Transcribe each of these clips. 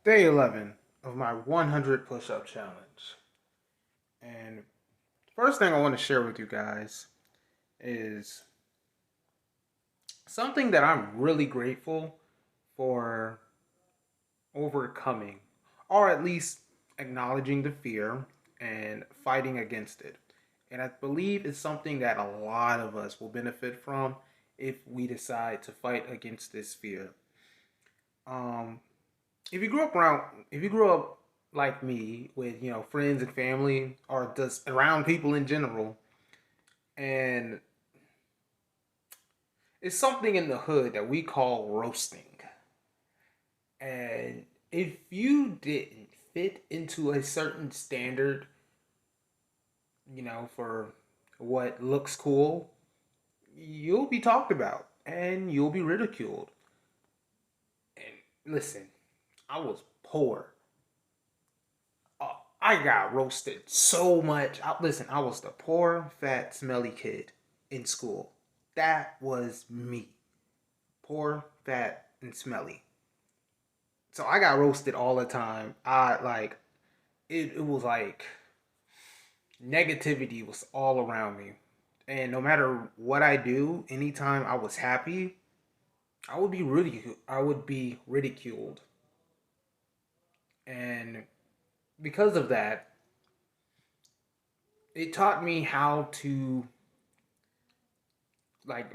Day 11 of my 100 push up challenge. And first thing I want to share with you guys is something that I'm really grateful for overcoming, or at least acknowledging the fear and fighting against it. And I believe it's something that a lot of us will benefit from if we decide to fight against this fear. Um, if you grew up like me with friends and family or just around people in general, and it's something in the hood that we call roasting. And if you didn't fit into a certain standard, for what looks cool, you'll be talked about and you'll be ridiculed. And listen, I was poor. I got roasted so much. Listen, I was the poor, fat, smelly kid in school. That was me. Poor, fat, and smelly. So I got roasted all the time. It was like negativity was all around me. And no matter what I do, anytime I was happy, I would be ridiculed. And because of that, it taught me how to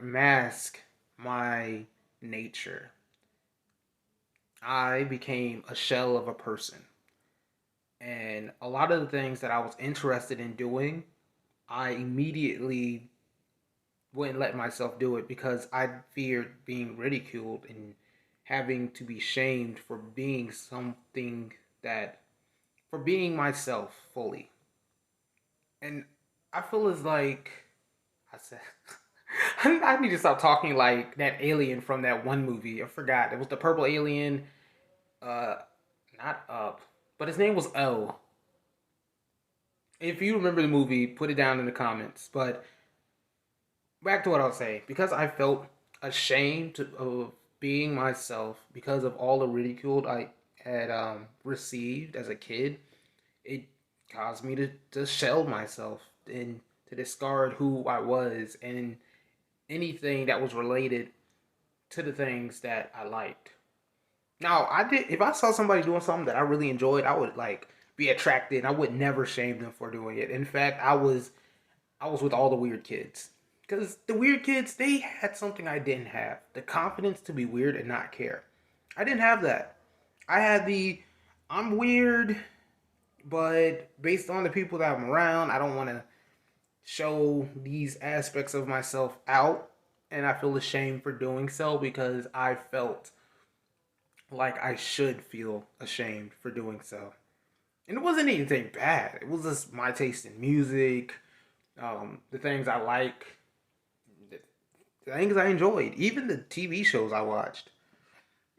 mask my nature. I became a shell of a person. And a lot of the things that I was interested in doing, I immediately wouldn't let myself do it because I feared being ridiculed and having to be shamed for being something that, for being myself fully. And I feel as like, I said, I need to stop talking like that alien from that one movie. I forgot. It was the purple alien. Uh, Not Up, but his name was O. If you remember the movie, put it down in the comments. But back to what I was saying, because I felt ashamed of being myself because of all the ridicule I had received as a kid, it caused me to shell myself and to discard who I was and anything that was related to the things that I liked. Now, I did if I saw somebody doing something that I really enjoyed, I would be attracted and I would never shame them for doing it. In fact, I was with all the weird kids. Because the weird kids, they had something I didn't have. The confidence to be weird and not care. I didn't have that. I had I'm weird, but based on the people that I'm around, I don't want to show these aspects of myself out. And I feel ashamed for doing so because I felt like I should feel ashamed for doing so. And it wasn't anything bad. It was just my taste in music, the things I like, the things I enjoyed, even the TV shows I watched,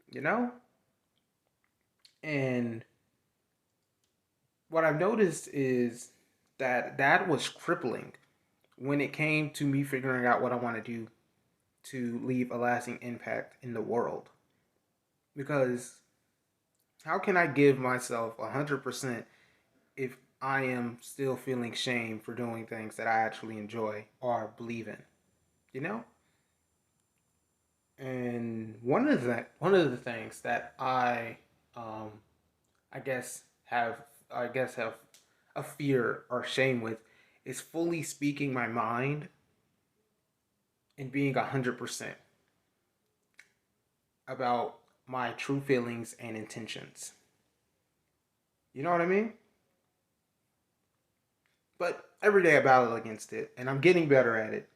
you know? And what I've noticed is that that was crippling when it came to me figuring out what I want to do to leave a lasting impact in the world. Because how can I give myself 100% if I am still feeling shame for doing things that I actually enjoy or believe in? You know? And one of the things that um, I guess have a fear or shame with is fully speaking my mind and being 100% about my true feelings and intentions. You know what I mean? But every day I battle against it, and I'm getting better at it.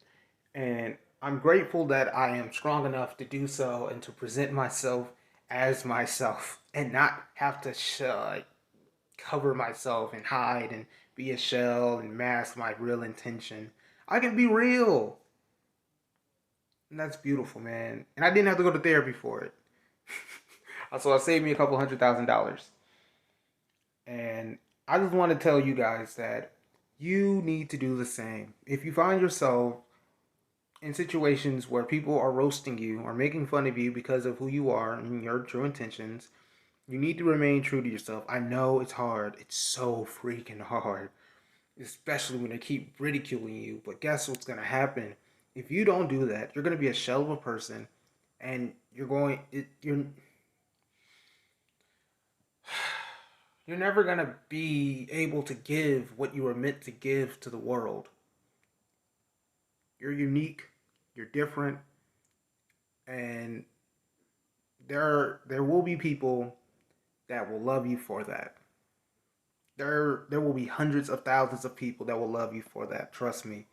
And I'm grateful that I am strong enough to do so and to present myself as myself and not have to cover myself and hide and be a shell and mask my real intention. I can be real. And that's beautiful, man. And I didn't have to go to therapy for it. So it saved me a couple $100,000. And I just want to tell you guys that you need to do the same. If you find yourself in situations where people are roasting you or making fun of you because of who you are and your true intentions, You need to remain true to yourself. I know it's hard. It's so freaking hard, especially when they keep ridiculing you. But guess what's going to happen? If you don't do that, you're going to be a shell of a person, and you're never going to be able to give what you were meant to give to the world. You're unique, you're different, and there will be people that will love you for that. There will be hundreds of thousands of people that will love you for that. Trust me.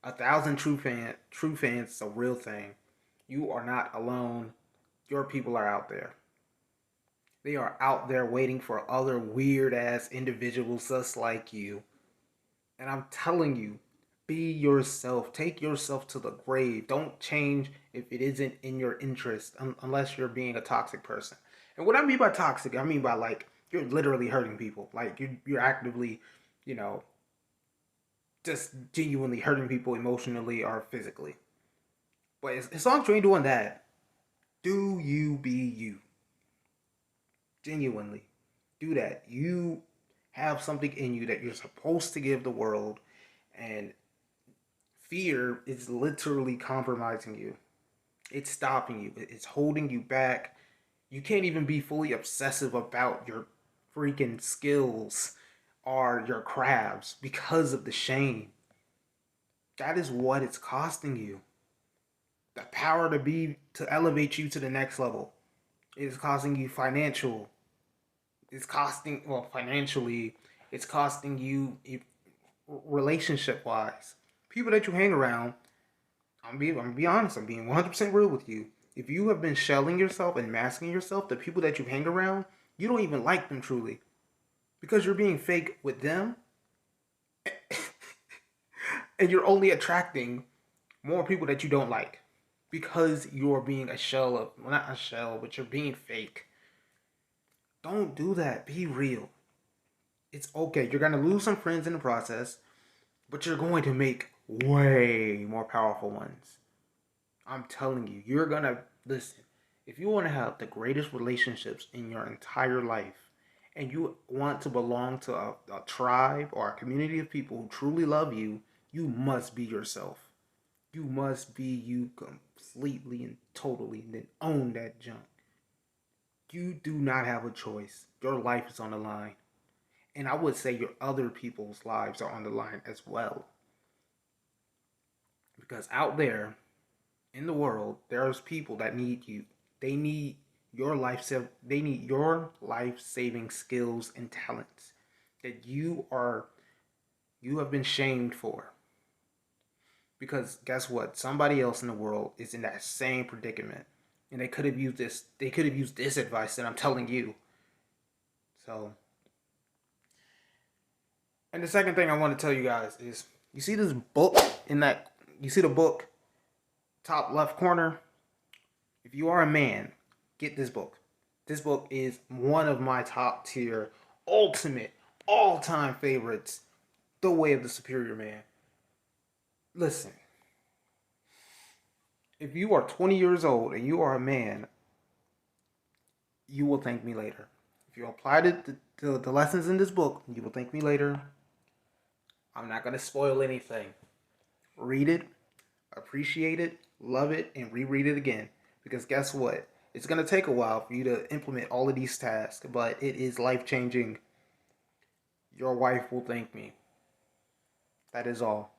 1,000 true fans is a real thing. You are not alone. Your people are out there. They are out there waiting for other weird ass individuals just like you. And I'm telling you, be yourself. Take yourself to the grave. Don't change if it isn't in your interest, unless you're being a toxic person. And what I mean by toxic, I mean by like you're literally hurting people. Like you're actively, you know, just genuinely hurting people emotionally or physically. But as long as you ain't doing that, do you be you. Genuinely. Do that. You have something in you that you're supposed to give the world, and fear is literally compromising you. It's stopping you. It's holding you back. You can't even be fully obsessive about your freaking skills or your crafts because of the shame. That is what it's costing you. The power to elevate you to the next level. It is costing you financial. It's costing financially. It's costing you relationship wise. People that you hang around. I'm gonna be honest. I'm being 100% real with you. If you have been shelling yourself and masking yourself, the people that you hang around, you don't even like them truly because you're being fake with them, and you're only attracting more people that you don't like because you're being a shell of, well, not a shell, but you're being fake. Don't do that. Be real. It's okay. You're going to lose some friends in the process, but you're going to make way more powerful ones. I'm telling you, you're going to listen. If you want to have the greatest relationships in your entire life, and you want to belong to a tribe or a community of people who truly love you, you must be yourself. You must be you completely and totally, and then own that junk. You do not have a choice. Your life is on the line. And I would say your other people's lives are on the line as well. Because out there in the world, there's people that need you. They need they need your life-saving skills and talents that you have been shamed for. Because guess what? Somebody else in the world is in that same predicament. And they could have used this advice that I'm telling you. So, and the second thing I want to tell you guys is you see this book you see the book top left corner? If you are a man, get this book. This book is one of my top tier, ultimate, all time favorites. The Way of the Superior Man. Listen, if you are 20 years old and you are a man, you will thank me later. If you apply the lessons in this book, you will thank me later. I'm not going to spoil anything. Read it, appreciate it, love it, and reread it again. Because guess what? It's going to take a while for you to implement all of these tasks, but it is life changing. Your wife will thank me. That is all.